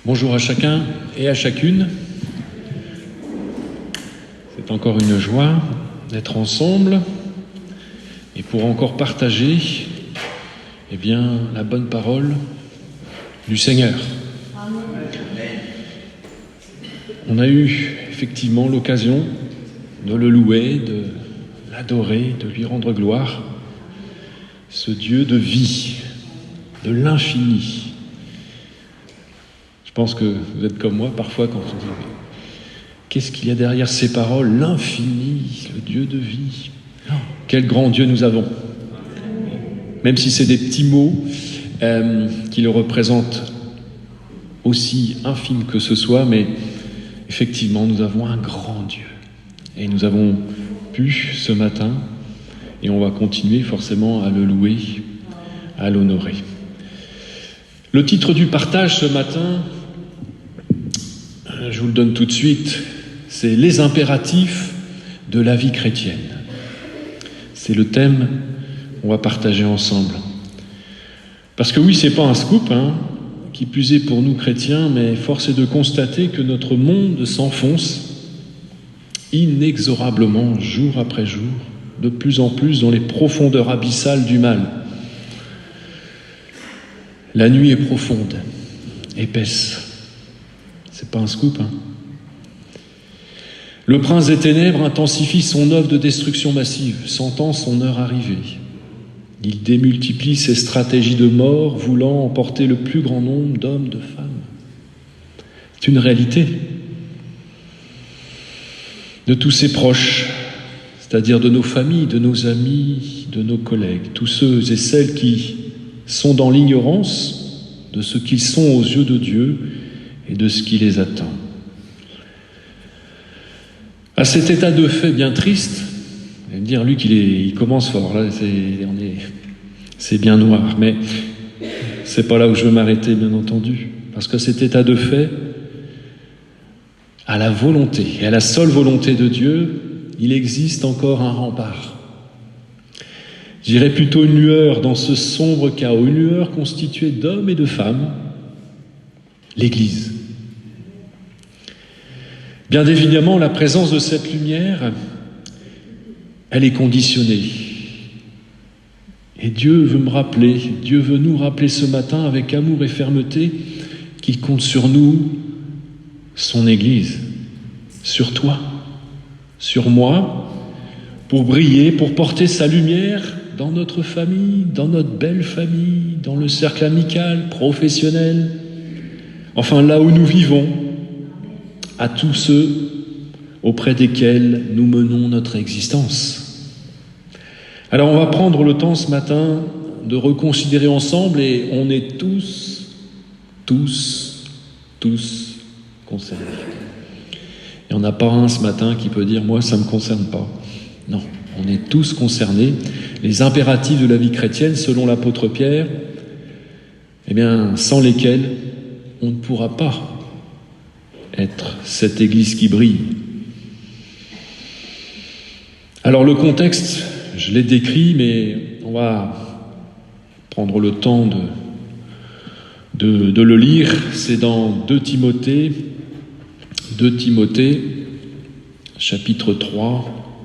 Bonjour à chacun et à chacune. C'est encore une joie d'être ensemble et pour encore partager la bonne parole du Seigneur. On a eu effectivement l'occasion de le louer, de l'adorer, de lui rendre gloire, ce Dieu de vie, de l'infini. Je pense que vous êtes comme moi parfois quand on dit qu'est-ce qu'il y a derrière ces paroles, l'infini, le Dieu de vie. Quel grand Dieu nous avons. Même si c'est des petits mots qui le représentent aussi infime que ce soit, mais effectivement nous avons un grand Dieu. Et nous avons pu ce matin, et on va continuer forcément à le louer, à l'honorer. Le titre du partage ce matin, je vous le donne tout de suite, c'est « Les impératifs de la vie chrétienne ». C'est le thème qu'on va partager ensemble. Parce que oui, c'est pas un scoop, qui plus est pour nous chrétiens, mais force est de constater que notre monde s'enfonce inexorablement, jour après jour, de plus en plus dans les profondeurs abyssales du mal. La nuit est profonde, épaisse. C'est pas un scoop, Le prince des ténèbres intensifie son œuvre de destruction massive, sentant son heure arriver. Il démultiplie ses stratégies de mort, voulant emporter le plus grand nombre d'hommes, de femmes. C'est une réalité. De tous ses proches, c'est-à-dire de nos familles, de nos amis, de nos collègues, tous ceux et celles qui sont dans l'ignorance de ce qu'ils sont aux yeux de Dieu et de ce qui les attend. À cet état de fait bien triste, vous allez me dire, Luc, il commence fort, là, c'est bien noir, mais c'est pas là où je veux m'arrêter, bien entendu, parce que cet état de fait, à la volonté, et à la seule volonté de Dieu, il existe encore un rempart. Je dirais plutôt une lueur dans ce sombre chaos, une lueur constituée d'hommes et de femmes, l'Église. Bien évidemment, la présence de cette lumière, elle est conditionnée. Et Dieu veut nous rappeler ce matin avec amour et fermeté qu'il compte sur nous, son Église, sur toi, sur moi, pour briller, pour porter sa lumière dans notre famille, dans notre belle famille, dans le cercle amical, professionnel, enfin là où nous vivons, à tous ceux auprès desquels nous menons notre existence. Alors on va prendre le temps ce matin de reconsidérer ensemble, et on est tous concernés. Il n'y en a pas un ce matin qui peut dire « moi, ça ne me concerne pas ». Non, on est tous concernés. Les impératifs de la vie chrétienne, selon l'apôtre Pierre, sans lesquels on ne pourra pas être cette Église qui brille. Alors le contexte, je l'ai décrit, mais on va prendre le temps de le lire. C'est dans 2 Timothée, chapitre 3,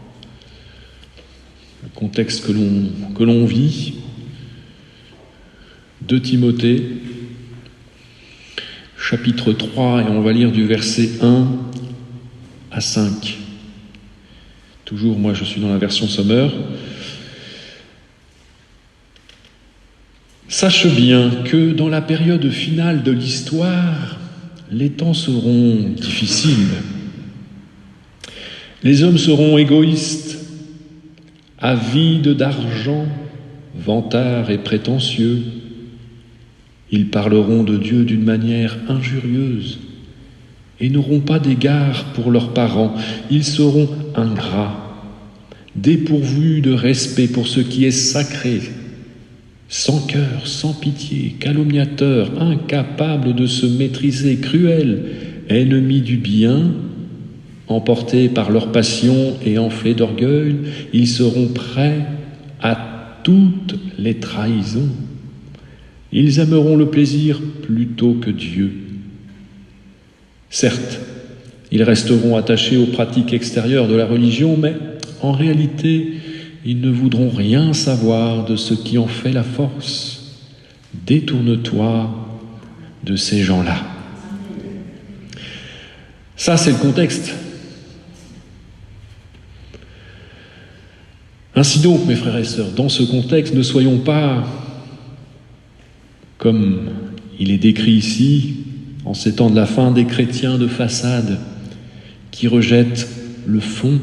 le contexte que l'on vit. 2 Timothée, chapitre 3, et on va lire du verset 1 à 5. Toujours, moi, je suis dans la version Sommer. Sache bien que dans la période finale de l'histoire, les temps seront difficiles. Les hommes seront égoïstes, avides d'argent, vantards et prétentieux. Ils parleront de Dieu d'une manière injurieuse et n'auront pas d'égard pour leurs parents. Ils seront ingrats, dépourvus de respect pour ce qui est sacré, sans cœur, sans pitié, calomniateurs, incapables de se maîtriser, cruels, ennemis du bien, emportés par leur passion et enflés d'orgueil. Ils seront prêts à toutes les trahisons. Ils aimeront le plaisir plutôt que Dieu. Certes, ils resteront attachés aux pratiques extérieures de la religion, mais en réalité, ils ne voudront rien savoir de ce qui en fait la force. Détourne-toi de ces gens-là. Ça, c'est le contexte. Ainsi donc, mes frères et sœurs, dans ce contexte, ne soyons pas, comme il est décrit ici, en ces temps de la fin, des chrétiens de façade qui rejettent le fond.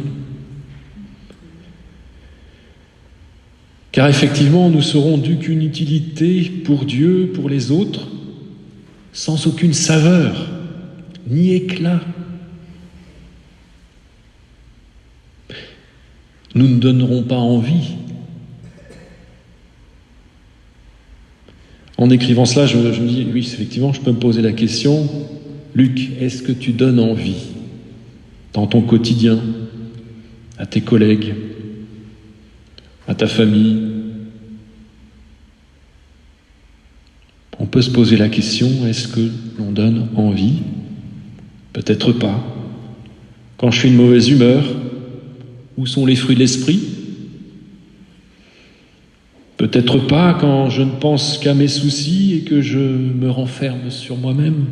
Car effectivement, nous serons d'aucune utilité pour Dieu, pour les autres, sans aucune saveur, ni éclat. Nous ne donnerons pas envie. En écrivant cela, je me dis, oui, effectivement, je peux me poser la question, Luc, est-ce que tu donnes envie dans ton quotidien, à tes collègues, à ta famille? On peut se poser la question, est-ce que l'on donne envie? Peut-être pas. Quand je suis de mauvaise humeur, où sont les fruits de l'esprit? Peut-être pas quand je ne pense qu'à mes soucis et que je me renferme sur moi-même.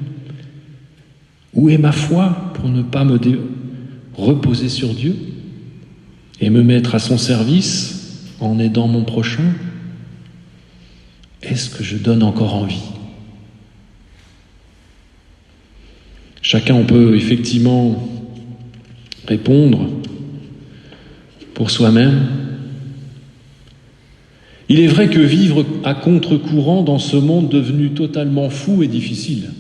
Où est ma foi pour ne pas me reposer sur Dieu et me mettre à son service en aidant mon prochain? Est-ce que je donne encore envie? Chacun, on peut effectivement répondre pour soi-même. Il est vrai que vivre à contre-courant dans ce monde devenu totalement fou est difficile.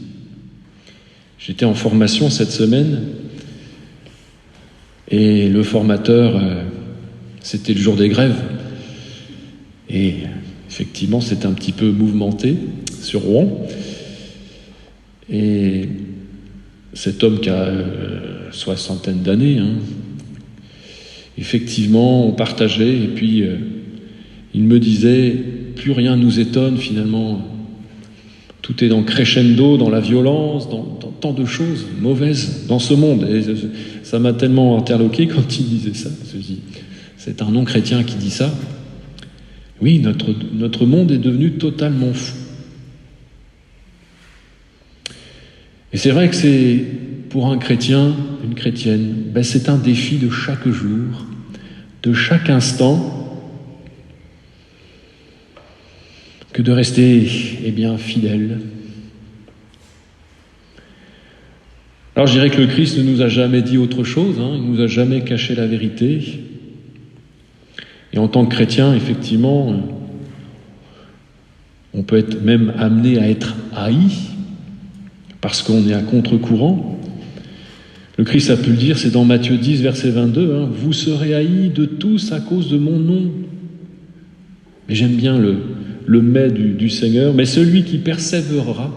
J'étais en formation cette semaine et le formateur, c'était le jour des grèves. Et effectivement, c'était un petit peu mouvementé sur Rouen. Et cet homme qui a soixantaine d'années, effectivement, on partageait, et puis il me disait, plus rien nous étonne finalement, tout est dans crescendo, dans la violence, dans tant de choses mauvaises dans ce monde. Et ça m'a tellement interloqué quand il disait ça. Je me dis, c'est un non-chrétien qui dit ça. Oui, notre monde est devenu totalement fou. Et c'est vrai que c'est, pour un chrétien, une chrétienne, c'est un défi de chaque jour, de chaque instant, que de rester, fidèle. Alors je dirais que le Christ ne nous a jamais dit autre chose, il ne nous a jamais caché la vérité. Et en tant que chrétien, effectivement, on peut être même amené à être haï, parce qu'on est à contre-courant. Le Christ a pu le dire, c'est dans Matthieu 10, verset 22, « Vous serez haïs de tous à cause de mon nom. » Mais j'aime bien le mais du Seigneur, « Mais celui qui persévérera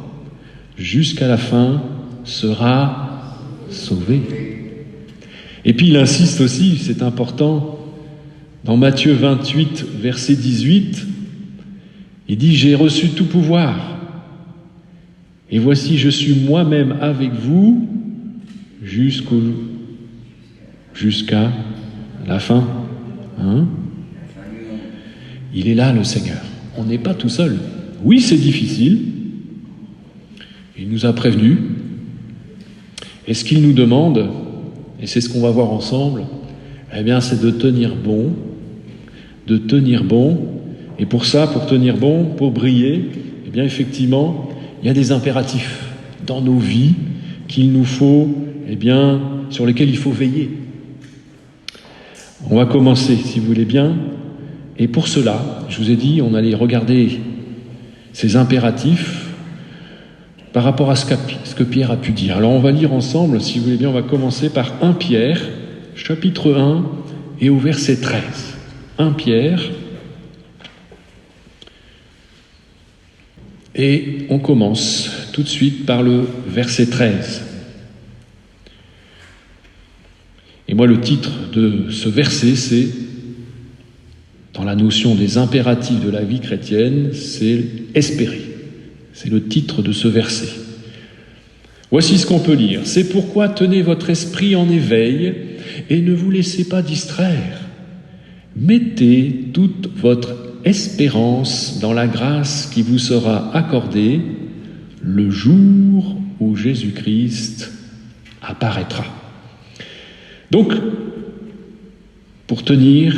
jusqu'à la fin sera sauvé. » Et puis il insiste aussi, c'est important, dans Matthieu 28, verset 18, il dit « J'ai reçu tout pouvoir. Et voici, je suis moi-même avec vous jusqu'à la fin. » Il est là, le Seigneur. On n'est pas tout seul. Oui, c'est difficile. Il nous a prévenus. Et ce qu'il nous demande, et c'est ce qu'on va voir ensemble, c'est de tenir bon. De tenir bon. Et pour ça, pour tenir bon, pour briller, effectivement, il y a des impératifs dans nos vies qu'il nous faut, sur lesquels il faut veiller. On va commencer, si vous voulez bien. Et pour cela, je vous ai dit, on allait regarder ces impératifs par rapport à ce que Pierre a pu dire. Alors on va lire ensemble, si vous voulez bien, on va commencer par 1 Pierre, chapitre 1, et au verset 13. 1 Pierre, et on commence tout de suite par le verset 13. Et moi, le titre de ce verset, c'est, dans la notion des impératifs de la vie chrétienne, c'est « espérer ». C'est le titre de ce verset. Voici ce qu'on peut lire. C'est pourquoi tenez votre esprit en éveil et ne vous laissez pas distraire. Mettez toute votre espérance dans la grâce qui vous sera accordée le jour où Jésus-Christ apparaîtra. Donc, pour tenir,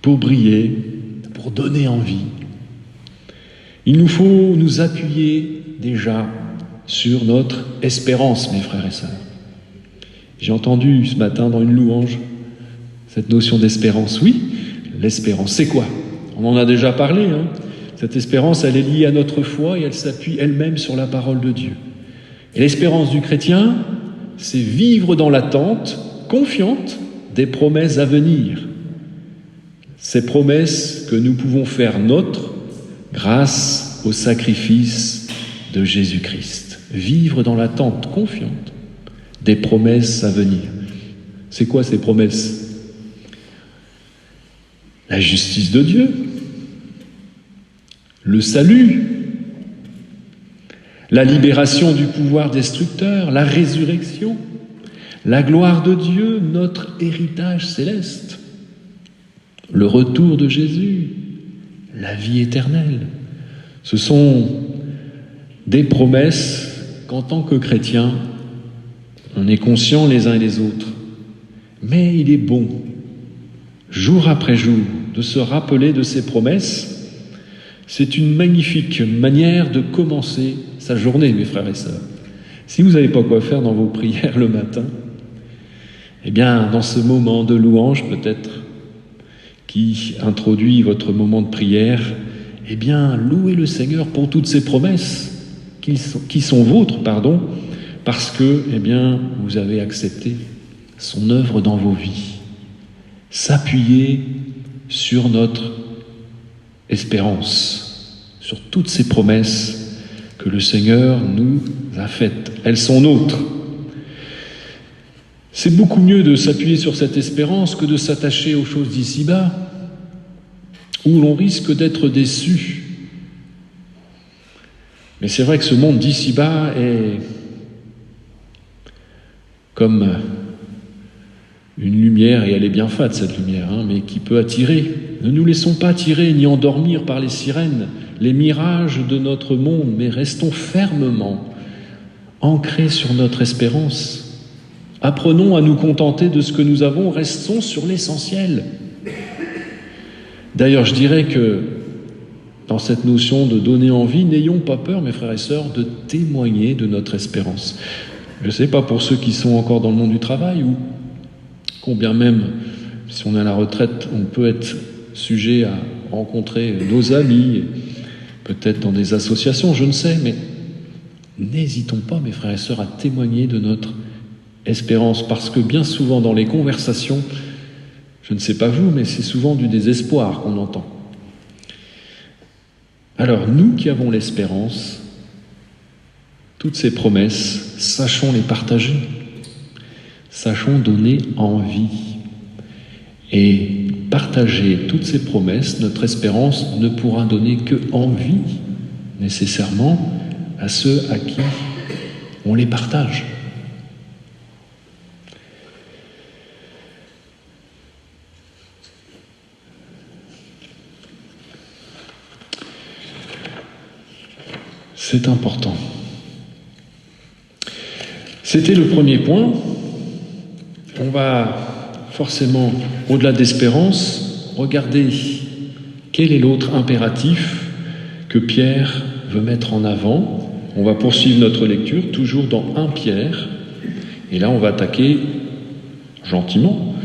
pour briller, pour donner envie, il nous faut nous appuyer déjà sur notre espérance, mes frères et sœurs. J'ai entendu ce matin dans une louange cette notion d'espérance. Oui, l'espérance, c'est quoi? On en a déjà parlé. Cette espérance, elle est liée à notre foi et elle s'appuie elle-même sur la parole de Dieu. Et l'espérance du chrétien, c'est vivre dans l'attente confiante des promesses à venir. Ces promesses que nous pouvons faire nôtres grâce au sacrifice de Jésus-Christ. Vivre dans l'attente confiante des promesses à venir. C'est quoi ces promesses? La justice de Dieu, le salut, la libération du pouvoir destructeur, la résurrection, la gloire de Dieu, notre héritage céleste, le retour de Jésus, la vie éternelle. Ce sont des promesses qu'en tant que chrétiens, on est conscients les uns et les autres. Mais il est bon, jour après jour, de se rappeler de ces promesses. C'est une magnifique manière de commencer sa journée, mes frères et sœurs. Si vous n'avez pas quoi faire dans vos prières le matin, eh bien, dans ce moment de louange peut-être, qui introduit votre moment de prière, eh bien, louez le Seigneur pour toutes ces promesses qui sont vôtres, parce que, eh bien, vous avez accepté son œuvre dans vos vies. S'appuyer sur notre espérance, sur toutes ces promesses que le Seigneur nous a faites. Elles sont nôtres. C'est beaucoup mieux de s'appuyer sur cette espérance que de s'attacher aux choses d'ici-bas, où l'on risque d'être déçu. Mais c'est vrai que ce monde d'ici-bas est comme une lumière, et elle est bien faite cette lumière, mais qui peut attirer. Ne nous laissons pas attirer ni endormir par les sirènes, les mirages de notre monde, mais restons fermement ancrés sur notre espérance. Apprenons à nous contenter de ce que nous avons, restons sur l'essentiel. D'ailleurs, je dirais que dans cette notion de donner envie, n'ayons pas peur, mes frères et sœurs, de témoigner de notre espérance. Je ne sais pas pour ceux qui sont encore dans le monde du travail ou combien même, si on est à la retraite, on peut être sujet à rencontrer nos amis, peut-être dans des associations, je ne sais, mais n'hésitons pas, mes frères et sœurs, à témoigner de notre espérance, parce que bien souvent dans les conversations, je ne sais pas vous, mais c'est souvent du désespoir qu'on entend. Alors, nous qui avons l'espérance, toutes ces promesses, sachons les partager. Sachons donner envie. Et partager toutes ces promesses, notre espérance ne pourra donner que envie, nécessairement, à ceux à qui on les partage. C'est important. C'était le premier point. On va forcément, au-delà d'espérance, regarder quel est l'autre impératif que Pierre veut mettre en avant. On va poursuivre notre lecture, toujours dans 1 Pierre. Et là, on va attaquer gentiment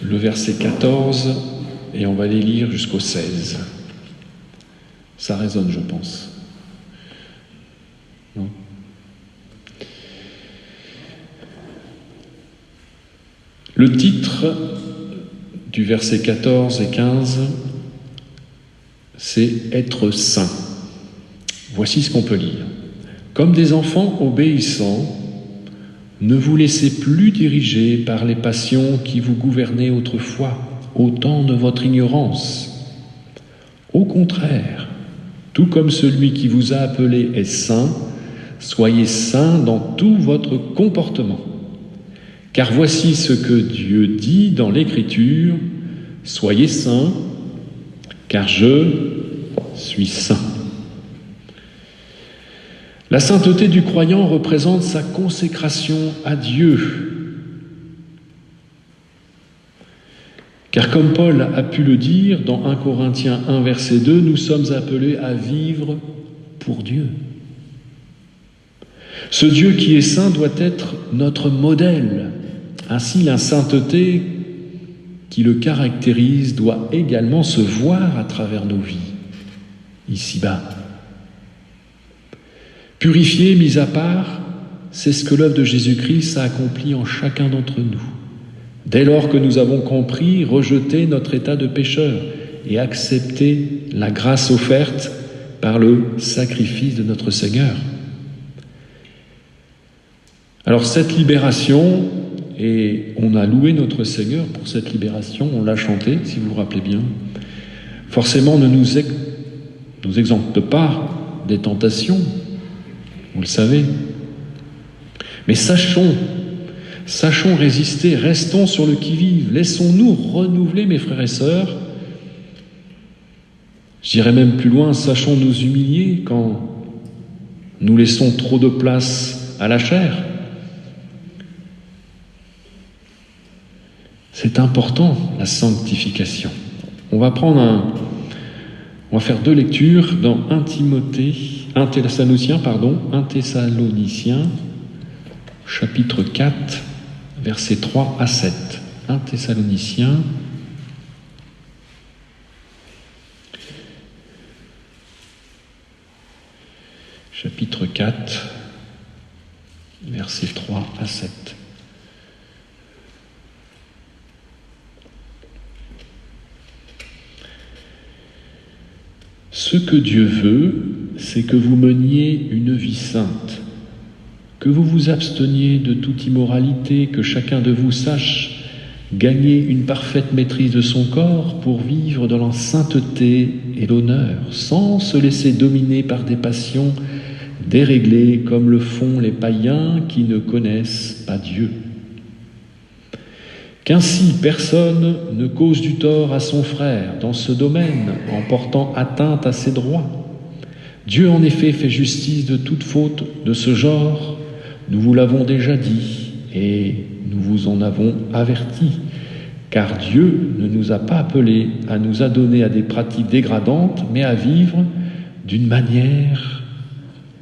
le verset 14 et on va les lire jusqu'au 16. Ça résonne, je pense. Non ? Le titre du verset 14 et 15, c'est « Être saint ». Voici ce qu'on peut lire. « Comme des enfants obéissants, ne vous laissez plus diriger par les passions qui vous gouvernaient autrefois, au temps de votre ignorance. Au contraire, tout comme celui qui vous a appelé est saint, Soyez saints dans tout votre comportement. Car voici ce que Dieu dit dans l'Écriture, soyez saints, car je suis saint. La sainteté du croyant représente sa consécration à Dieu. Car comme Paul a pu le dire dans 1 Corinthiens 1, verset 2, nous sommes appelés à vivre pour Dieu. Ce Dieu qui est saint doit être notre modèle. Ainsi, la sainteté qui le caractérise doit également se voir à travers nos vies, ici-bas. Purifié, mis à part, c'est ce que l'œuvre de Jésus-Christ a accompli en chacun d'entre nous. Dès lors que nous avons compris, rejeté notre état de pécheur et accepté la grâce offerte par le sacrifice de notre Seigneur. Alors cette libération, et on a loué notre Seigneur pour cette libération, on l'a chanté, si vous vous rappelez bien, forcément ne nous exempte pas des tentations, vous le savez. Mais sachons résister, restons sur le qui-vive, laissons-nous renouveler, mes frères et sœurs. J'irai même plus loin, sachons nous humilier quand nous laissons trop de place à la chair. C'est important, la sanctification. On va faire 2 lectures dans 1 Thessaloniciens, chapitre 4, versets 3 à 7. 1 Thessaloniciens, chapitre 4, versets 3 à 7. Ce que Dieu veut, c'est que vous meniez une vie sainte, que vous vous absteniez de toute immoralité, que chacun de vous sache gagner une parfaite maîtrise de son corps pour vivre dans la sainteté et l'honneur, sans se laisser dominer par des passions déréglées comme le font les païens qui ne connaissent pas Dieu. Qu'ainsi personne ne cause du tort à son frère dans ce domaine en portant atteinte à ses droits. Dieu en effet fait justice de toute faute de ce genre, nous vous l'avons déjà dit et nous vous en avons averti, car Dieu ne nous a pas appelés à nous adonner à des pratiques dégradantes, mais à vivre d'une manière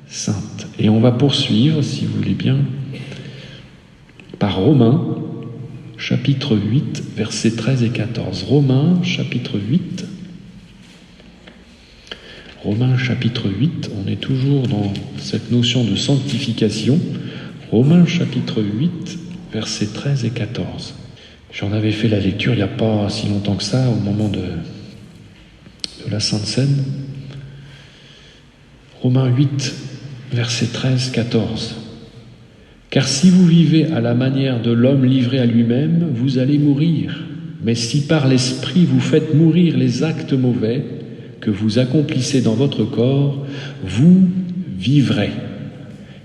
sainte. Et on va poursuivre, si vous voulez bien, par Romains, chapitre 8, versets 13 et 14. Romains, chapitre 8. Romains, chapitre 8, on est toujours dans cette notion de sanctification. Romains, chapitre 8, versets 13 et 14. J'en avais fait la lecture il n'y a pas si longtemps que ça, au moment de la Sainte Seine. Romains 8, versets 13, 14. Car si vous vivez à la manière de l'homme livré à lui-même, vous allez mourir. Mais si par l'Esprit vous faites mourir les actes mauvais que vous accomplissez dans votre corps, vous vivrez.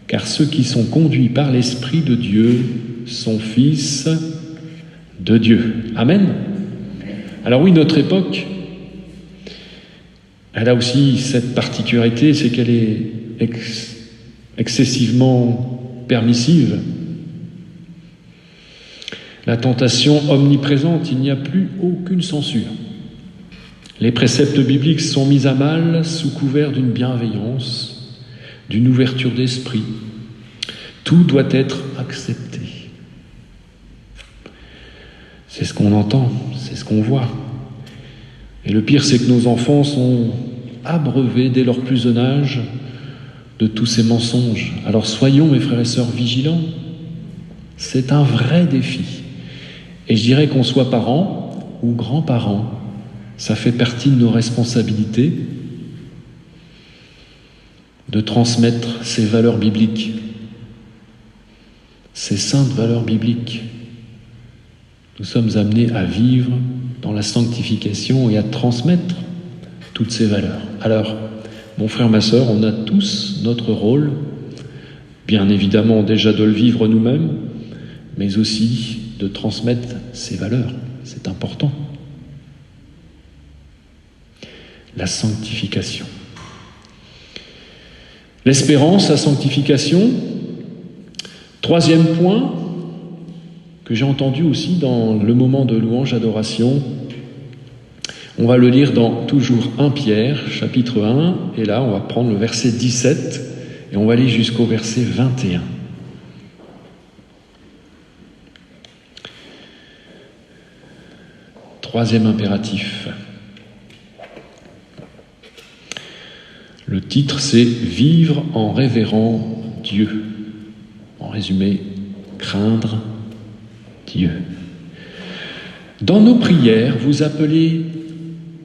Car ceux qui sont conduits par l'Esprit de Dieu sont fils de Dieu. Amen. Alors oui, notre époque, elle a aussi cette particularité, c'est qu'elle est excessivement permissive. La tentation omniprésente, il n'y a plus aucune censure. Les préceptes bibliques sont mis à mal sous couvert d'une bienveillance, d'une ouverture d'esprit. Tout doit être accepté. C'est ce qu'on entend, c'est ce qu'on voit. Et le pire, c'est que nos enfants sont abreuvés dès leur plus jeune âge de tous ces mensonges. Alors soyons, mes frères et sœurs, vigilants. C'est un vrai défi. Et je dirais qu'on soit parents ou grands-parents, ça fait partie de nos responsabilités de transmettre ces valeurs bibliques, ces saintes valeurs bibliques. Nous sommes amenés à vivre dans la sanctification et à transmettre toutes ces valeurs. Alors, mon frère, ma sœur, on a tous notre rôle Bien évidemment déjà de le vivre nous-mêmes, mais aussi de transmettre ses valeurs. C'est important. La sanctification. L'espérance, la sanctification. Troisième point que j'ai entendu aussi dans le moment de louange adoration. On va le lire dans toujours 1 Pierre, chapitre 1, et là on va prendre le verset 17 et on va aller jusqu'au verset 21. Troisième impératif. Le titre, c'est « Vivre en révérant Dieu ». En résumé, craindre Dieu. Dans nos prières, vous appelez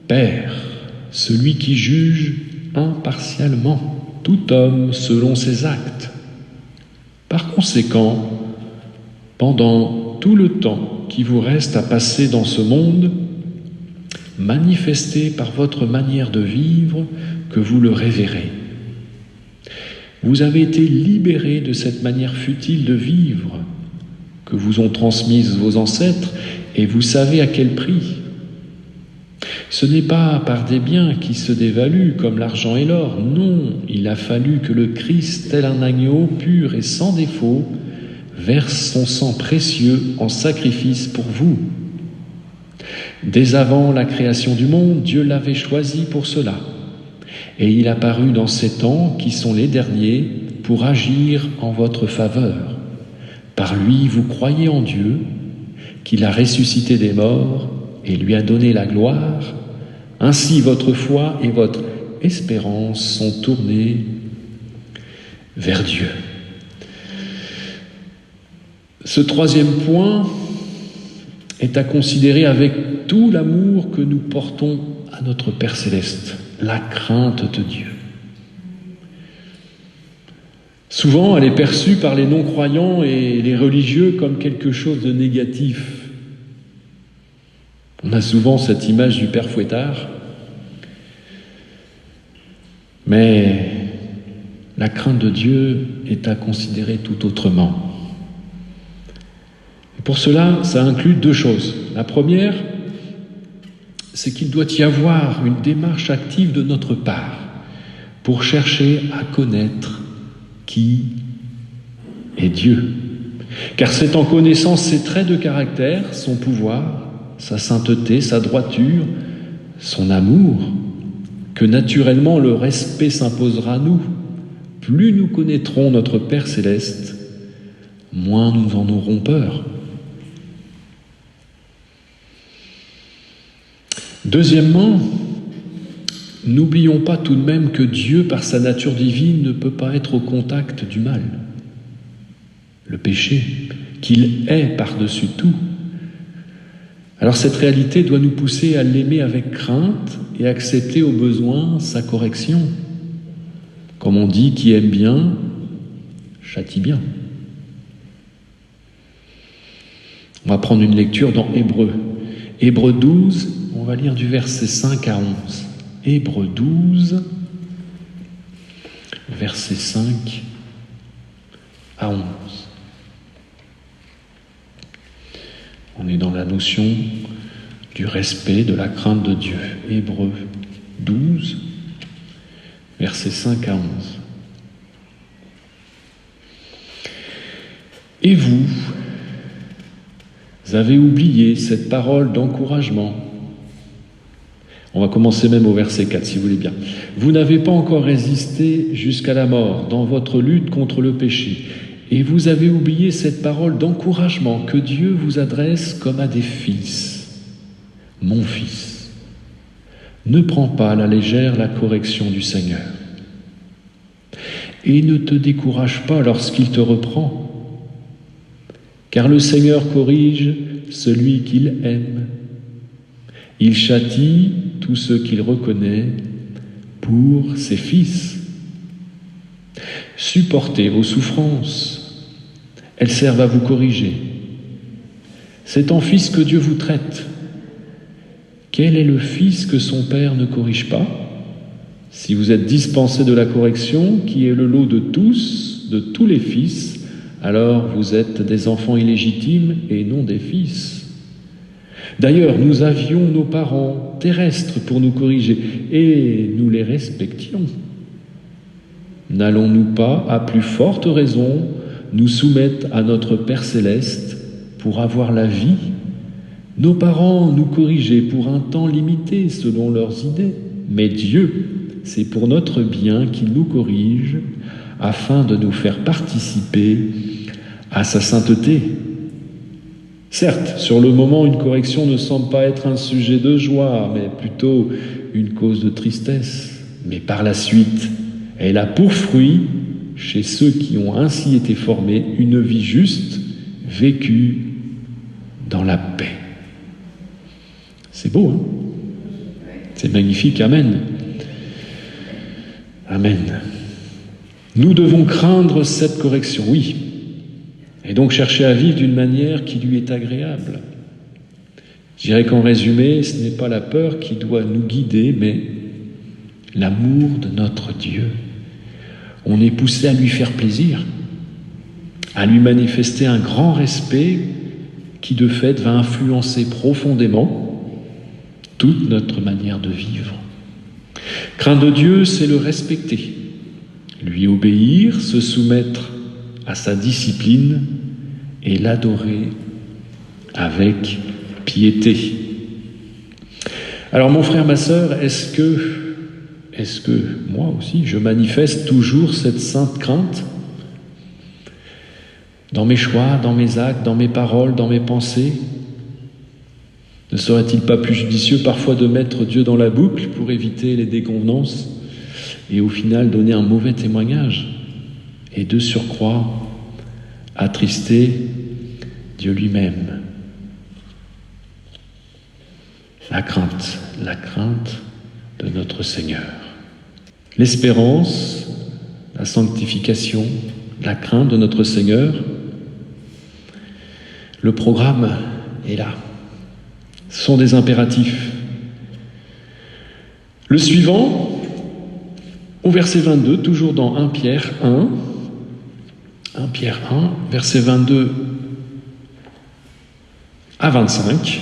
Père, celui qui juge impartialement tout homme selon ses actes. Par conséquent, pendant tout le temps qui vous reste à passer dans ce monde, manifestez par votre manière de vivre que vous le révérez. Vous avez été libérés de cette manière futile de vivre que vous ont transmise vos ancêtres et vous savez à quel prix. Ce n'est pas par des biens qui se dévaluent comme l'argent et l'or, non, il a fallu que le Christ, tel un agneau pur et sans défaut, verse son sang précieux en sacrifice pour vous. Dès avant la création du monde, Dieu l'avait choisi pour cela. Et il apparut dans ces temps qui sont les derniers pour agir en votre faveur. Par lui, vous croyez en Dieu, qu'il a ressuscité des morts et lui a donné la gloire. Ainsi, votre foi et votre espérance sont tournées vers Dieu. Ce troisième point est à considérer avec tout l'amour que nous portons à notre Père Céleste, la crainte de Dieu. Souvent, elle est perçue par les non-croyants et les religieux comme quelque chose de négatif. On a souvent cette image du Père Fouettard, mais la crainte de Dieu est à considérer tout autrement. Et pour cela, ça inclut deux choses. La première, c'est qu'il doit y avoir une démarche active de notre part pour chercher à connaître qui est Dieu. Car c'est en connaissant ses traits de caractère, son pouvoir, sa sainteté, sa droiture, son amour, que naturellement le respect s'imposera à nous. Plus nous connaîtrons notre Père Céleste, moins nous en aurons peur. Deuxièmement, n'oublions pas tout de même que Dieu, par sa nature divine, ne peut pas être au contact du mal, le péché, qu'il est par-dessus tout. Alors cette réalité doit nous pousser à l'aimer avec crainte et accepter au besoin sa correction. Comme on dit, qui aime bien, châtie bien. On va prendre une lecture dans Hébreux. Hébreux 12, on va lire du verset 5 à 11. Hébreux 12, verset 5 à 11. On est dans la notion du respect, de la crainte de Dieu. Hébreux 12, versets 5 à 11. Et vous avez oublié cette parole d'encouragement. On va commencer même au verset 4, si vous voulez bien. Vous n'avez pas encore résisté jusqu'à la mort dans votre lutte contre le péché. Et vous avez oublié cette parole d'encouragement que Dieu vous adresse comme à des fils. Mon fils, ne prends pas à la légère la correction du Seigneur. Et ne te décourage pas lorsqu'il te reprend. Car le Seigneur corrige celui qu'il aime. Il châtie tous ceux qu'il reconnaît pour ses fils. Supportez vos souffrances, elles servent à vous corriger. C'est en fils que Dieu vous traite. Quel est le fils que son père ne corrige pas? Si vous êtes dispensés de la correction, qui est le lot de tous, de tous les fils, alors vous êtes des enfants illégitimes et non des fils. D'ailleurs, nous avions nos parents terrestres pour nous corriger, et nous les respections. N'allons-nous pas, à plus forte raison, nous soumettre à notre Père céleste pour avoir la vie? Nos parents nous corrigeaient pour un temps limité selon leurs idées, mais Dieu, c'est pour notre bien qu'il nous corrige, afin de nous faire participer à sa sainteté. Certes, sur le moment, une correction ne semble pas être un sujet de joie, mais plutôt une cause de tristesse. Mais par la suite, elle a pour fruit, chez ceux qui ont ainsi été formés, une vie juste, vécue dans la paix. C'est beau, hein? C'est magnifique, amen. Amen. Nous devons craindre cette correction, oui, et donc chercher à vivre d'une manière qui lui est agréable. Je dirais qu'en résumé, ce n'est pas la peur qui doit nous guider, mais l'amour de notre Dieu. On est poussé à lui faire plaisir, à lui manifester un grand respect qui de fait va influencer profondément toute notre manière de vivre. Craindre Dieu, c'est le respecter, lui obéir, se soumettre à sa discipline et l'adorer avec piété. Alors mon frère, ma sœur, est-ce que moi aussi je manifeste toujours cette sainte crainte dans mes choix, dans mes actes, dans mes paroles, dans mes pensées? Ne serait-il pas plus judicieux parfois de mettre Dieu dans la boucle pour éviter les déconvenances et au final donner un mauvais témoignage et de surcroît attrister Dieu lui-même? La crainte de notre Seigneur. L'espérance, la sanctification, la crainte de notre Seigneur. Le programme est là. Ce sont des impératifs. Le suivant, au verset 22, toujours dans 1 Pierre 1, verset 22 à 25.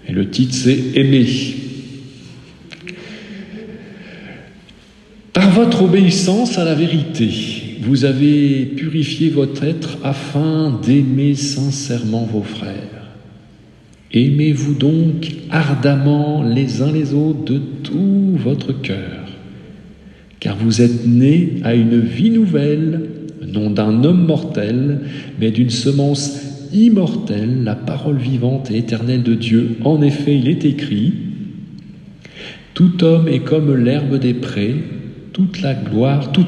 Et le titre, c'est « Aimer ». Par votre obéissance à la vérité, vous avez purifié votre être afin d'aimer sincèrement vos frères. Aimez-vous donc ardemment les uns les autres de tout votre cœur, car vous êtes nés à une vie nouvelle, non d'un homme mortel, mais d'une semence immortelle, la parole vivante et éternelle de Dieu. En effet, il est écrit « Tout homme est comme l'herbe des prés, toute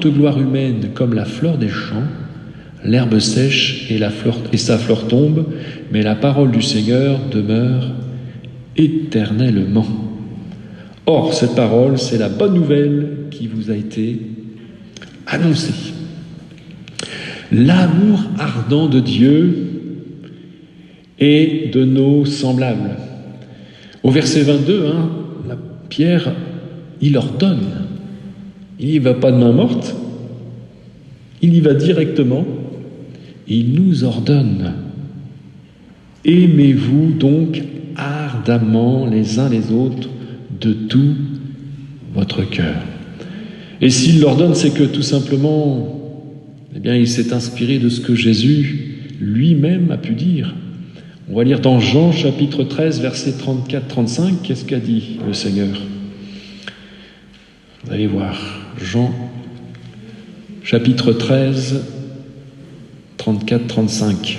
gloire humaine comme la fleur des champs. L'herbe sèche et sa fleur tombe, mais la parole du Seigneur demeure éternellement. » Or, cette parole, c'est la bonne nouvelle qui vous a été annoncée. L'amour ardent de Dieu et de nos semblables. Au verset 22, Pierre, il ordonne. Il n'y va pas de main morte, il y va directement. Il nous ordonne. Aimez-vous donc ardemment les uns les autres de tout votre cœur. Et s'il l'ordonne, c'est que tout simplement, il s'est inspiré de ce que Jésus lui-même a pu dire. On va lire dans Jean chapitre 13, versets 34-35, qu'est-ce qu'a dit le Seigneur? Vous allez voir, Jean chapitre 13, 34-35.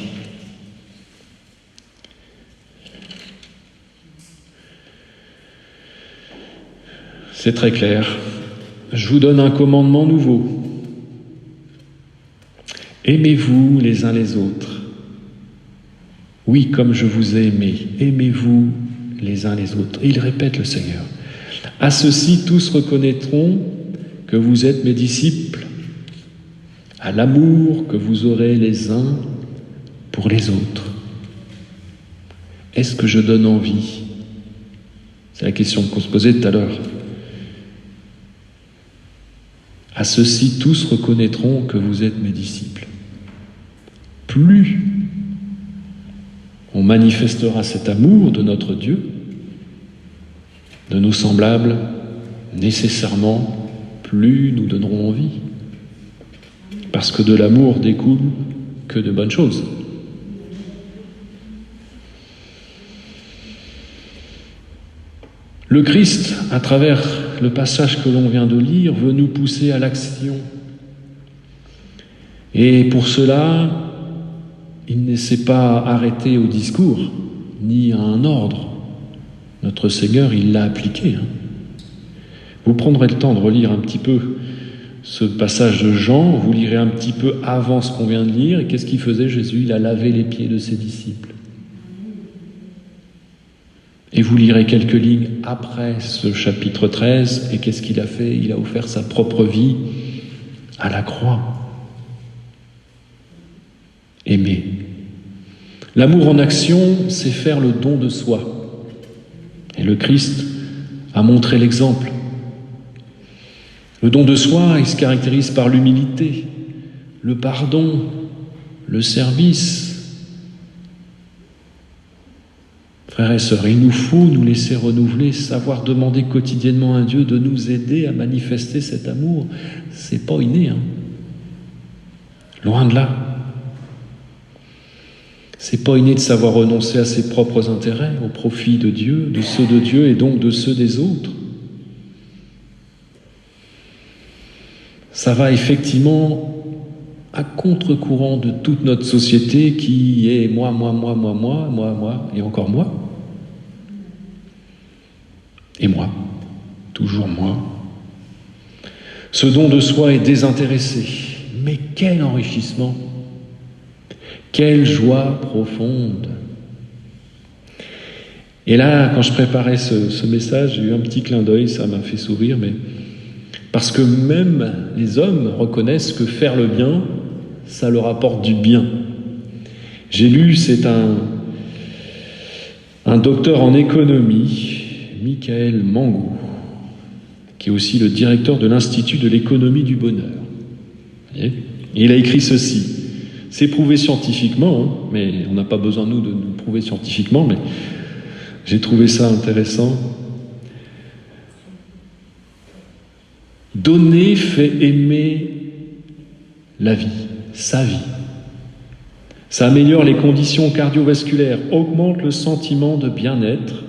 C'est très clair. Je vous donne un commandement nouveau. Aimez-vous les uns les autres. Oui, comme je vous ai aimé, aimez-vous les uns les autres. Et il répète le Seigneur. À ceci, tous reconnaîtront que vous êtes mes disciples, à l'amour que vous aurez les uns pour les autres. Est-ce que je donne envie? C'est la question qu'on se posait tout à l'heure. À ceux-ci, tous reconnaîtront que vous êtes mes disciples. Plus on manifestera cet amour de notre Dieu, de nos semblables, nécessairement, plus nous donnerons envie. Parce que de l'amour découle que de bonnes choses. Le Christ, à travers le passage que l'on vient de lire, veut nous pousser à l'action. Et pour cela, il ne s'est pas arrêté au discours, ni à un ordre. Notre Seigneur, il l'a appliqué. Vous prendrez le temps de relire un petit peu ce passage de Jean, vous lirez un petit peu avant ce qu'on vient de lire, et qu'est-ce qu'il faisait Jésus? Il a lavé les pieds de ses disciples. Et vous lirez quelques lignes après ce chapitre 13, et qu'est-ce qu'il a fait? Il a offert sa propre vie à la croix. Aimer. L'amour en action, c'est faire le don de soi. Et le Christ a montré l'exemple. Le don de soi, il se caractérise par l'humilité, le pardon, le service. Frères et sœurs, il nous faut nous laisser renouveler, savoir demander quotidiennement à Dieu de nous aider à manifester cet amour. C'est pas inné, Loin de là. C'est pas inné de savoir renoncer à ses propres intérêts au profit de Dieu, de ceux de Dieu et donc de ceux des autres. Ça va effectivement à contre-courant de toute notre société qui est moi, et encore moi. Et moi, toujours moi. Ce don de soi est désintéressé. Mais quel enrichissement! Quelle joie profonde! Et là, quand je préparais ce message, j'ai eu un petit clin d'œil, ça m'a fait sourire, mais parce que même les hommes reconnaissent que faire le bien, ça leur apporte du bien. J'ai lu, c'est un docteur en économie, Michael Mangou, qui est aussi le directeur de l'Institut de l'économie du bonheur. Et il a écrit ceci. C'est prouvé scientifiquement, mais on n'a pas besoin, nous, de nous prouver scientifiquement, mais j'ai trouvé ça intéressant. Donner fait aimer la vie, sa vie. Ça améliore les conditions cardiovasculaires, augmente le sentiment de bien-être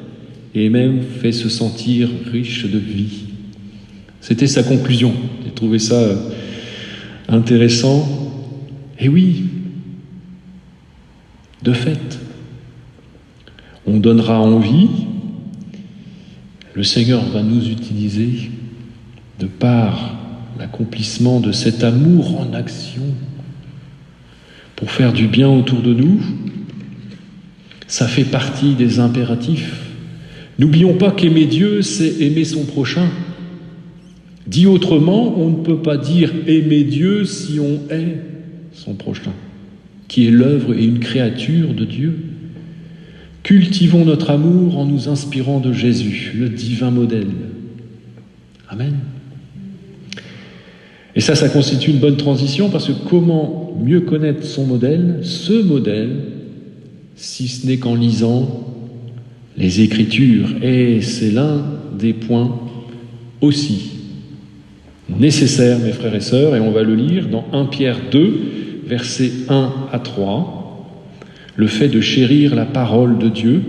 et même fait se sentir riche de vie. C'était sa conclusion. J'ai trouvé ça intéressant. Et oui, de fait, on donnera envie, le Seigneur va nous utiliser de par l'accomplissement de cet amour en action pour faire du bien autour de nous. Ça fait partie des impératifs. N'oublions pas qu'aimer Dieu, c'est aimer son prochain. Dit autrement, on ne peut pas dire aimer Dieu si on hait son prochain, qui est l'œuvre et une créature de Dieu. Cultivons notre amour en nous inspirant de Jésus, le divin modèle. Amen. Et ça constitue une bonne transition, parce que comment mieux connaître son modèle, ce modèle, si ce n'est qu'en lisant les Écritures. Et c'est l'un des points aussi nécessaires, mes frères et sœurs, et on va le lire dans 1 Pierre 2, versets 1 à 3. Le fait de chérir la parole de Dieu,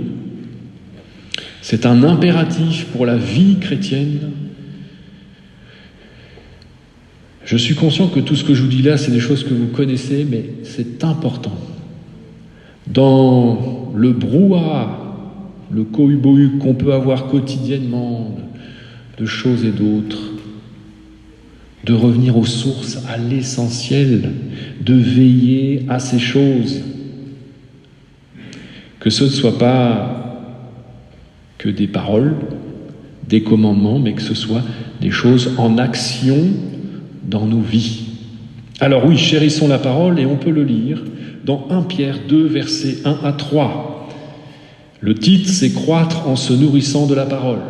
c'est un impératif pour la vie chrétienne. Je suis conscient que tout ce que je vous dis là, c'est des choses que vous connaissez, mais c'est important. Dans le brouhaha, le cohu-bohu qu'on peut avoir quotidiennement, de choses et d'autres, de revenir aux sources, à l'essentiel, de veiller à ces choses. Que ce ne soit pas que des paroles, des commandements, mais que ce soit des choses en action dans nos vies. Alors oui, chérissons la parole, et on peut le lire dans 1 Pierre 2, versets 1 à 3. Le titre, c'est « Croître en se nourrissant de la parole ».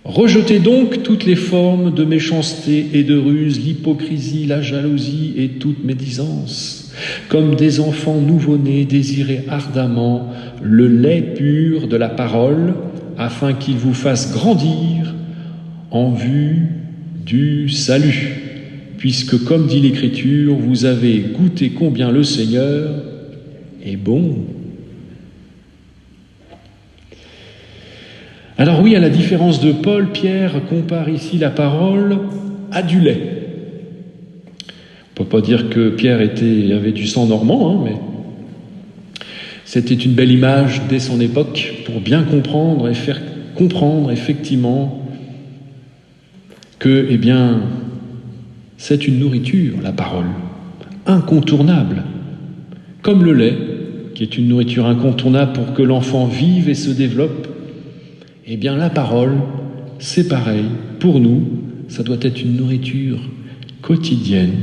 Rejetez donc toutes les formes de méchanceté et de ruse, l'hypocrisie, la jalousie et toute médisance. Comme des enfants nouveau-nés, désirez ardemment le lait pur de la parole, afin qu'il vous fasse grandir en vue du salut. Puisque, comme dit l'Écriture, vous avez goûté combien le Seigneur est bon. Alors oui, à la différence de Paul, Pierre compare ici la parole à du lait. On ne peut pas dire que Pierre avait du sang normand, mais c'était une belle image dès son époque pour bien comprendre et faire comprendre effectivement que, c'est une nourriture, la parole, incontournable, comme le lait, qui est une nourriture incontournable pour que l'enfant vive et se développe. La parole, c'est pareil. Pour nous, ça doit être une nourriture quotidienne,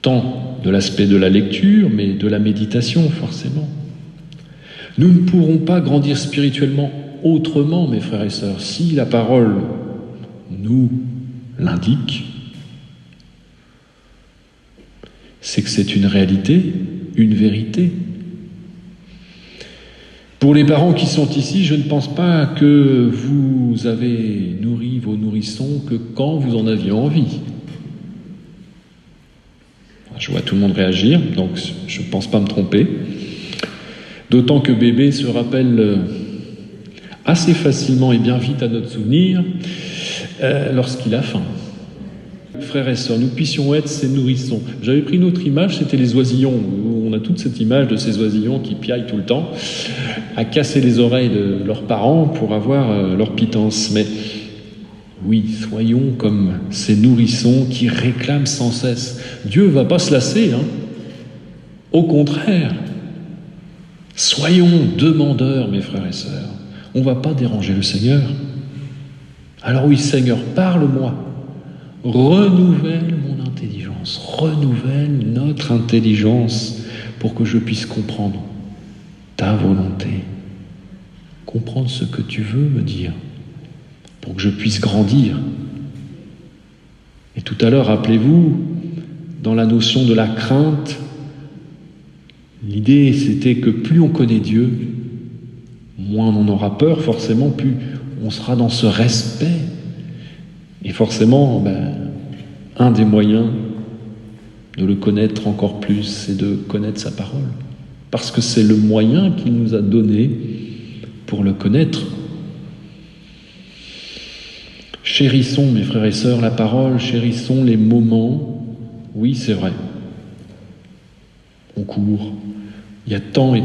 tant de l'aspect de la lecture, mais de la méditation, forcément. Nous ne pourrons pas grandir spirituellement autrement, mes frères et sœurs, si la parole nous l'indique. C'est que c'est une réalité, une vérité. Pour les parents qui sont ici, je ne pense pas que vous avez nourri vos nourrissons que quand vous en aviez envie. Je vois tout le monde réagir, donc je ne pense pas me tromper. D'autant que bébé se rappelle assez facilement et bien vite à notre souvenir lorsqu'il a faim. Frères et sœurs, nous puissions être ces nourrissons. J'avais pris une autre image, c'était les oisillons. On a toute cette image de ces oisillons qui piaillent tout le temps, à casser les oreilles de leurs parents pour avoir leur pitance. Mais oui, soyons comme ces nourrissons qui réclament sans cesse. Dieu ne va pas se lasser, Au contraire, soyons demandeurs, mes frères et sœurs. On ne va pas déranger le Seigneur. Alors oui, Seigneur, parle-moi. Renouvelle mon intelligence, renouvelle notre intelligence pour que je puisse comprendre ta volonté, comprendre ce que tu veux me dire, pour que je puisse grandir. Et tout à l'heure, rappelez-vous, dans la notion de la crainte, l'idée c'était que plus on connaît Dieu, moins on en aura peur, forcément, plus on sera dans ce respect. Et forcément, un des moyens de le connaître encore plus, c'est de connaître sa parole. Parce que c'est le moyen qu'il nous a donné pour le connaître. Chérissons, mes frères et sœurs, la parole, chérissons les moments. Oui, c'est vrai. On court. Il y a tant et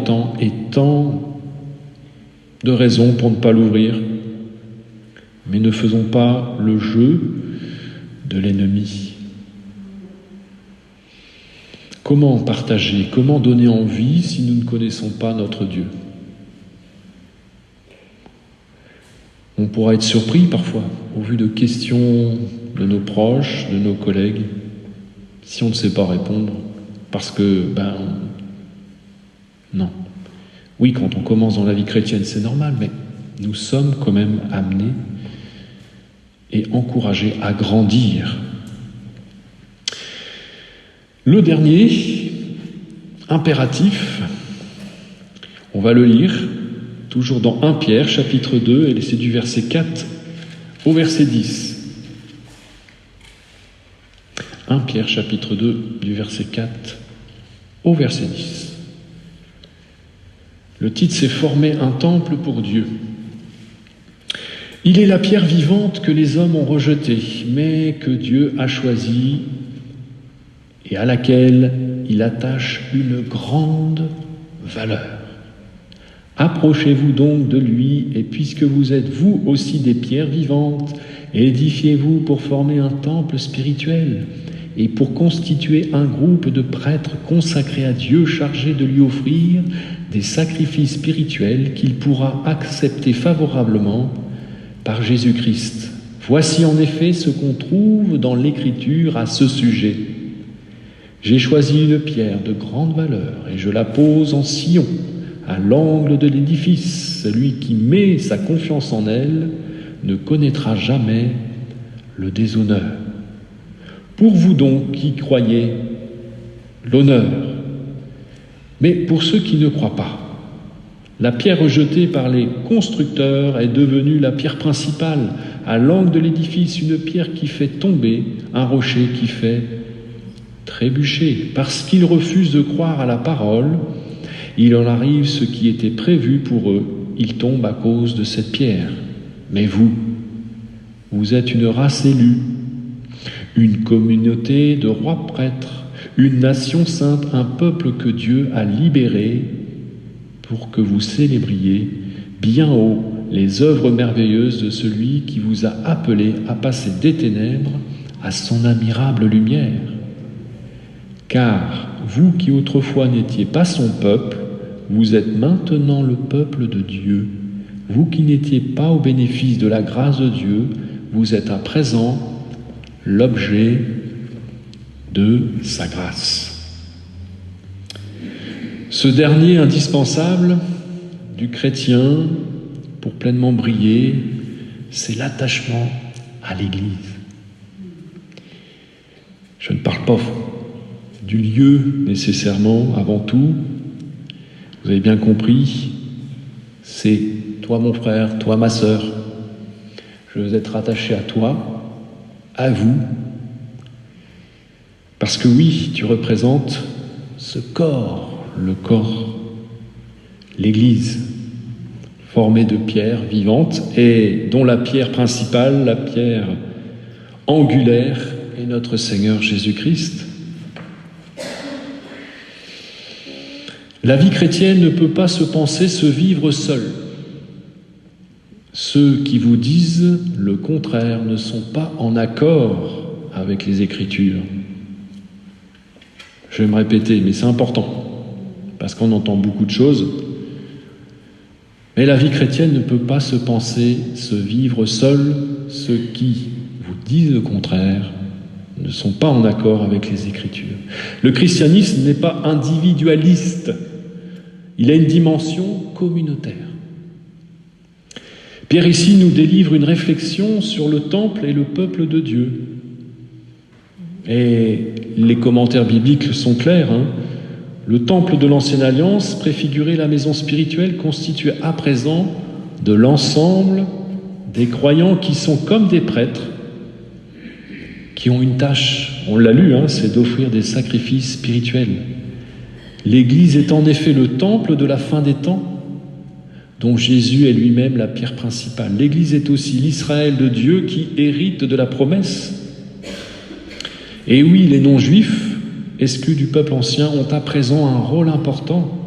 tant de raisons pour ne pas l'ouvrir. Mais ne faisons pas le jeu de l'ennemi. Comment partager, comment donner envie si nous ne connaissons pas notre Dieu? On pourra être surpris parfois au vu de questions de nos proches, de nos collègues, si on ne sait pas répondre, parce que, non. Oui, quand on commence dans la vie chrétienne, c'est normal, mais nous sommes quand même amenés et encouragés à grandir. Le dernier impératif, on va le lire, toujours dans 1 Pierre, chapitre 2, et c'est du verset 4 au verset 10. 1 Pierre, chapitre 2, du verset 4 au verset 10. Le titre, c'est « Former un temple pour Dieu ». Il est la pierre vivante que les hommes ont rejetée, mais que Dieu a choisie et à laquelle il attache une grande valeur. Approchez-vous donc de lui, et puisque vous êtes vous aussi des pierres vivantes, édifiez-vous pour former un temple spirituel et pour constituer un groupe de prêtres consacrés à Dieu, chargés de lui offrir des sacrifices spirituels qu'il pourra accepter favorablement par Jésus-Christ. Voici en effet ce qu'on trouve dans l'Écriture à ce sujet. J'ai choisi une pierre de grande valeur et je la pose en sillon, à l'angle de l'édifice. Celui qui met sa confiance en elle ne connaîtra jamais le déshonneur. Pour vous donc qui croyez, l'honneur. Mais pour ceux qui ne croient pas, la pierre rejetée par les constructeurs est devenue la pierre principale, à l'angle de l'édifice, une pierre qui fait tomber, un rocher qui fait trébucher. Parce qu'ils refusent de croire à la parole, il en arrive ce qui était prévu pour eux. Ils tombent à cause de cette pierre. Mais vous êtes une race élue, une communauté de rois prêtres, une nation sainte, un peuple que Dieu a libéré pour que vous célébriez bien haut les œuvres merveilleuses de celui qui vous a appelé à passer des ténèbres à son admirable lumière. Car vous qui autrefois n'étiez pas son peuple, vous êtes maintenant le peuple de Dieu. Vous qui n'étiez pas au bénéfice de la grâce de Dieu, vous êtes à présent l'objet de sa grâce. Ce dernier indispensable du chrétien pour pleinement briller, c'est l'attachement à l'Église. Je ne parle pas du lieu nécessairement, avant tout. Vous avez bien compris, c'est toi mon frère, toi ma sœur. Je veux être attaché à toi, à vous, parce que oui, tu représentes ce corps, le corps, l'Église, formée de pierres vivantes et dont la pierre principale, la pierre angulaire, est notre Seigneur Jésus-Christ. La vie chrétienne ne peut pas se penser, se vivre seule. Ceux qui vous disent le contraire ne sont pas en accord avec les Écritures. Je vais me répéter, mais c'est important, parce qu'on entend beaucoup de choses. Mais la vie chrétienne ne peut pas se penser, se vivre seule. Ceux qui vous disent le contraire ne sont pas en accord avec les Écritures. Le christianisme n'est pas individualiste. Il a une dimension communautaire. Pierre ici nous délivre une réflexion sur le temple et le peuple de Dieu. Et les commentaires bibliques sont clairs. Le temple de l'Ancienne Alliance préfigurait la maison spirituelle constituée à présent de l'ensemble des croyants qui sont comme des prêtres, qui ont une tâche, on l'a lu, c'est d'offrir des sacrifices spirituels. L'Église est en effet le temple de la fin des temps, dont Jésus est lui-même la pierre principale. L'Église est aussi l'Israël de Dieu qui hérite de la promesse. Et oui, les non-juifs, exclus du peuple ancien, ont à présent un rôle important.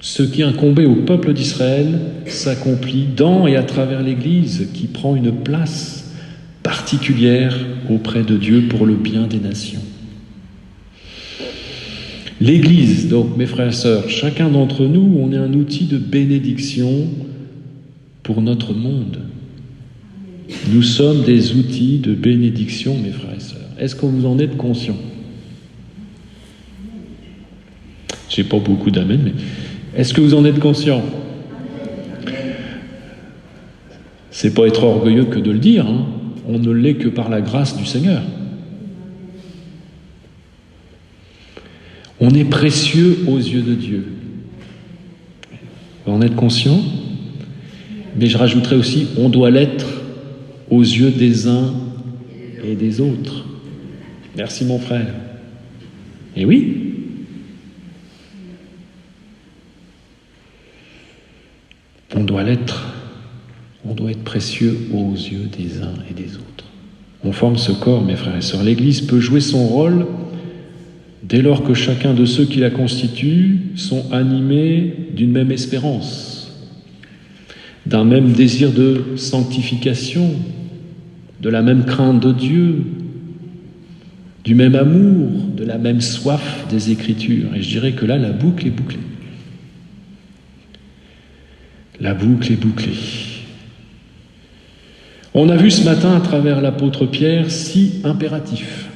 Ce qui incombait au peuple d'Israël s'accomplit dans et à travers l'Église, qui prend une place particulière auprès de Dieu pour le bien des nations. L'Église, donc, mes frères et sœurs, chacun d'entre nous, on est un outil de bénédiction pour notre monde. Nous sommes des outils de bénédiction, mes frères et sœurs. Est-ce que vous en êtes conscients ? Je n'ai pas beaucoup d'amen, mais est-ce que vous en êtes conscients ? C'est pas être orgueilleux que de le dire, On ne l'est que par la grâce du Seigneur. On est précieux aux yeux de Dieu. Vous en êtes conscient ? Mais je rajouterais aussi, on doit l'être aux yeux des uns et des autres. Merci mon frère. Et oui. On doit l'être. On doit être précieux aux yeux des uns et des autres. On forme ce corps, mes frères et sœurs. L'Église peut jouer son rôle dès lors que chacun de ceux qui la constituent sont animés d'une même espérance, d'un même désir de sanctification, de la même crainte de Dieu, du même amour, de la même soif des Écritures. Et je dirais que là, la boucle est bouclée. La boucle est bouclée. On a vu ce matin à travers l'apôtre Pierre 6 impératifs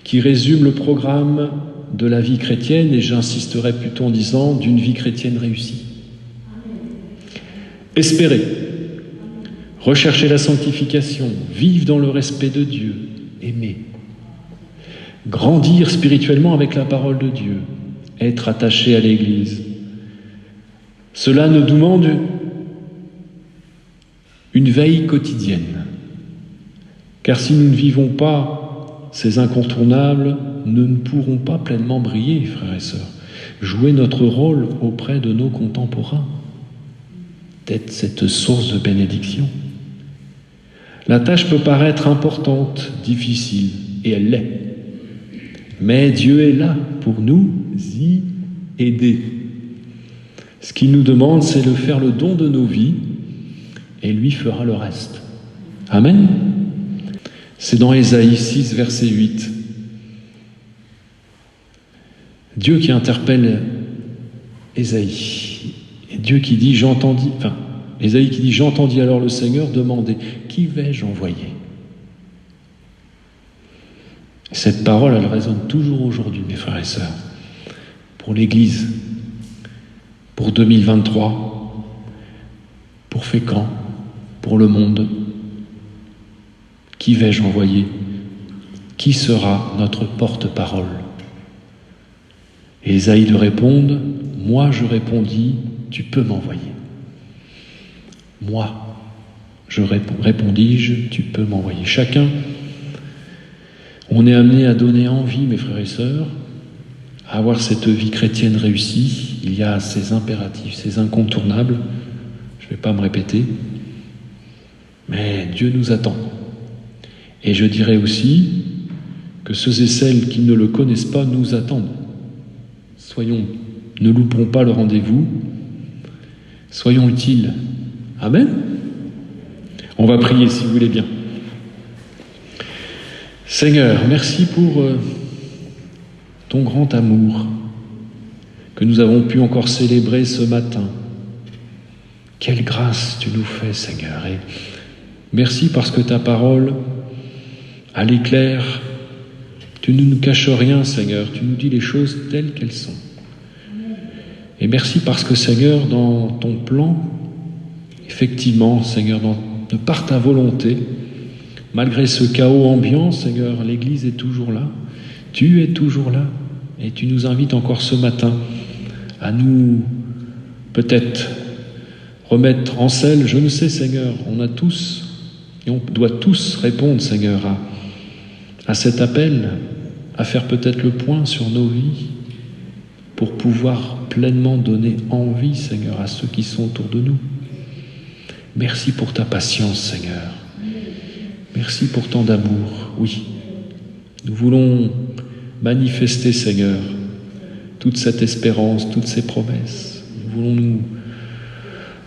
qui résument le programme de la vie chrétienne, et j'insisterai plutôt en disant d'une vie chrétienne réussie. Espérer, rechercher la sanctification, vivre dans le respect de Dieu, aimer, grandir spirituellement avec la parole de Dieu, être attaché à l'Église. Cela nous demande une veille quotidienne. Car si nous ne vivons pas ces incontournables, nous ne pourrons pas pleinement briller, frères et sœurs, jouer notre rôle auprès de nos contemporains, d'être cette source de bénédiction. La tâche peut paraître importante, difficile, et elle l'est. Mais Dieu est là pour nous y aider. Ce qu'il nous demande, c'est de faire le don de nos vies, et lui fera le reste. Amen. C'est dans Ésaïe 6, verset 8. Dieu qui interpelle Ésaïe. Et Dieu qui dit, Ésaïe qui dit, j'entendis alors le Seigneur demander, qui vais-je envoyer? Cette parole, elle résonne toujours aujourd'hui, mes frères et sœurs, pour l'Église, pour 2023, pour Fécamp, pour le monde. Qui vais-je envoyer? Qui sera notre porte-parole? Et Ésaïe de répondre, moi je répondis, tu peux m'envoyer. Moi, je répondis-je, tu peux m'envoyer. Chacun, on est amené à donner envie, mes frères et sœurs, à avoir cette vie chrétienne réussie. Il y a ces impératifs, ces incontournables. Je ne vais pas me répéter, mais Dieu nous attend. Et je dirais aussi que ceux et celles qui ne le connaissent pas nous attendent. Ne louperons pas le rendez-vous. Soyons utiles. Amen. On va prier si vous voulez bien. Seigneur, merci pour ton grand amour que nous avons pu encore célébrer ce matin. Quelle grâce tu nous fais, Seigneur. Et merci parce que ta parole, à l'éclair, tu ne nous caches rien, Seigneur. Tu nous dis les choses telles qu'elles sont. Et merci parce que, Seigneur, dans ton plan, effectivement, Seigneur, de par ta volonté, malgré ce chaos ambiant, Seigneur, l'Église est toujours là. Tu es toujours là. Et tu nous invites encore ce matin à nous, peut-être, remettre en selle. Je ne sais, Seigneur, on a tous, et on doit tous répondre, Seigneur, à cet appel, à faire peut-être le point sur nos vies, pour pouvoir pleinement donner envie, Seigneur, à ceux qui sont autour de nous. Merci pour ta patience, Seigneur. Merci pour tant d'amour. Oui, nous voulons manifester, Seigneur, toute cette espérance, toutes ces promesses. Nous voulons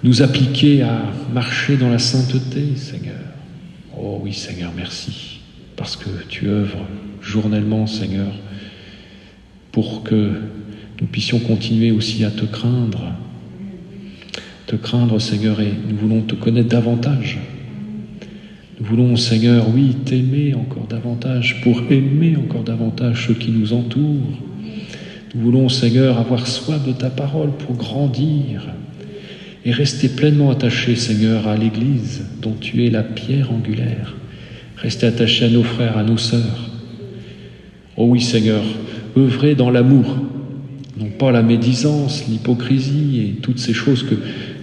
nous appliquer à marcher dans la sainteté, Seigneur. Oh oui, Seigneur, merci, parce que tu œuvres journellement, Seigneur, pour que nous puissions continuer aussi à te craindre. Te craindre, Seigneur, et nous voulons te connaître davantage. Nous voulons, Seigneur, oui, t'aimer encore davantage, pour aimer encore davantage ceux qui nous entourent. Nous voulons, Seigneur, avoir soif de ta parole pour grandir et rester pleinement attachés, Seigneur, à l'Église dont tu es la pierre angulaire. Rester attachés à nos frères, à nos sœurs. Oh oui, Seigneur, œuvrer dans l'amour, non pas la médisance, l'hypocrisie et toutes ces choses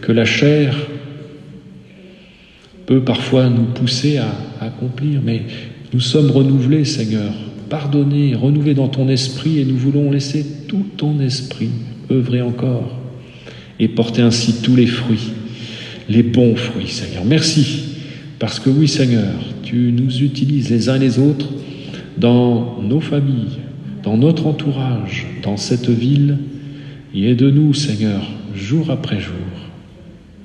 que la chair peut parfois nous pousser à accomplir, mais nous sommes renouvelés, Seigneur, pardonnés, renouvelés dans ton esprit, et nous voulons laisser tout ton esprit œuvrer encore et porter ainsi tous les fruits, les bons fruits, Seigneur. Merci, parce que oui, Seigneur, tu nous utilises les uns les autres dans nos familles, dans notre entourage, dans cette ville, et aide-nous, Seigneur, jour après jour,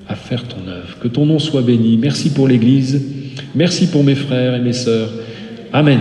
à faire ton œuvre. Que ton nom soit béni. Merci pour l'Église. Merci pour mes frères et mes sœurs. Amen.